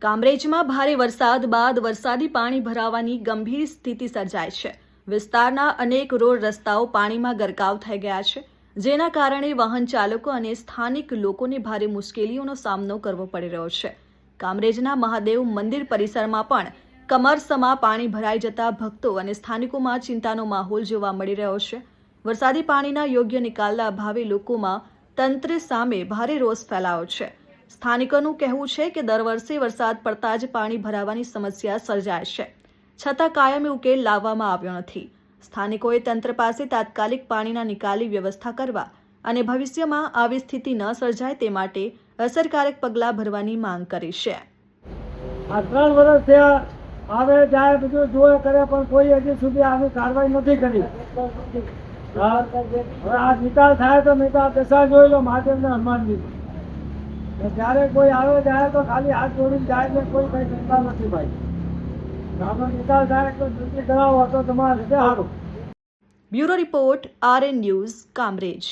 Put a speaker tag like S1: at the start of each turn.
S1: કામરેજમાં ભારે વરસાદ બાદ વરસાદી પાણી ભરાવાની ગંભીર સ્થિતિ સર્જાઈ છે। વિસ્તારના અનેક રોડ રસ્તાઓ પાણીમાં ગરકાવ થઈ ગયા છે, જેના કારણે વાહન ચાલકો અને સ્થાનિક લોકોને ભારે મુશ્કેલીઓનો સામનો કરવો પડી રહ્યો છે। કામરેજના મહાદેવ મંદિર પરિસરમાં પણ કમરસમાં પાણી ભરાઈ જતા ભક્તો અને સ્થાનિકોમાં ચિંતાનો માહોલ જોવા મળી રહ્યો છે। વરસાદી પાણીના યોગ્ય નિકાલના અભાવે લોકોમાં તંત્ર સામે ભારે રોષ ફેલાયો છે। સ્થાનિકોનું કહેવું છે કે દર વર્ષે વરસાદ પડતા જ પાણી ભરાવાની સમસ્યા સર્જાય છે, છતાં કાયમી ઉકેલ લાવવામાં આવ્યો નથી। સ્થાનિકોએ તંત્ર પાસે તાત્કાલિક પાણીના નિકાલની વ્યવસ્થા કરવા અને ભવિષ્યમાં આવી સ્થિતિ ન સર્જાય તે માટે અસરકારક પગલાં ભરવાની માંગ કરી છે।
S2: 3 વર્ષ થયા આવે જાય બધું જોયા કરે પણ કોઈ હજી સુધી આવી કાર્યવાહી નથી કરી। આ નિકાલ થાય તો નિકાલ દશા જોઈ લો મહાદેવને હનુમાનજી। જ્યારે કોઈ આવે જાય તો ખાલી હાથ જોડીને જાય ને કોઈ કઈ ચિંતા નથી ભાઈ। આનો નિકાલ થાય તો જલ્દી કરાવો તો તમારા રીતે સારું।
S1: Bureau report, RN news, Kamrej.